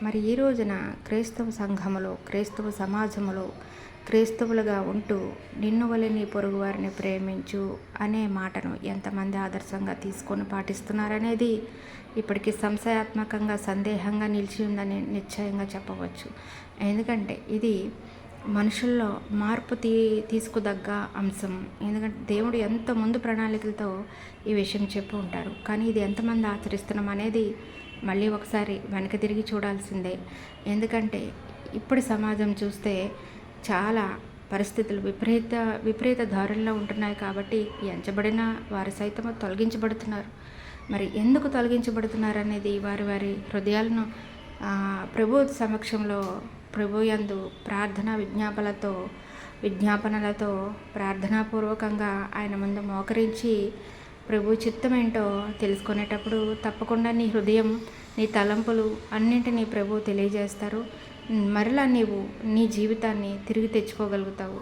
మరి ఈ రోజున క్రైస్తవ సంఘములో, క్రైస్తవ సమాజంలో క్రైస్తవులుగా ఉంటూ నిన్ను వలె నీ పొరుగు వారిని ప్రేమించు అనే మాటను ఎంతమంది ఆదర్శంగా తీసుకొని పాటిస్తున్నారనేది ఇప్పటికీ సంశయాత్మకంగా, సందేహంగా నిలిచి ఉందని నిశ్చయంగా చెప్పవచ్చు. ఎందుకంటే ఇది మనుషుల్లో మార్పు తీసుకుదగ్గ అంశం. ఎందుకంటే దేవుడు ఎంత ముందు ప్రణాళికలతో ఈ విషయం చెప్పి ఉంటారు. కానీ ఇది ఎంతమంది ఆచరిస్తున్నాం అనేది మళ్ళీ ఒకసారి వెనక తిరిగి చూడాల్సిందే. ఎందుకంటే ఇప్పుడు సమాజం చూస్తే చాలా పరిస్థితులు విపరీత దారుల్లో ఉంటున్నాయి. కాబట్టి ఎంచబడిన వారు సైతం తొలగించబడుతున్నారు. మరి ఎందుకు తొలగించబడుతున్నారు అనేది వారి వారి హృదయాలను ప్రభు సమక్షంలో, ప్రభు యందు విజ్ఞాపనలతో ప్రార్థనాపూర్వకంగా ఆయన ముందు మోకరించి ప్రభు చిత్తం ఏంటో తెలుసుకునేటప్పుడు తప్పకుండా నీ హృదయం, నీ తలంపులు అన్నింటినీ ప్రభు తెలియజేస్తారు. మరలా నీవు నీ జీవితాన్ని తిరిగి తెచ్చుకోగలుగుతావు.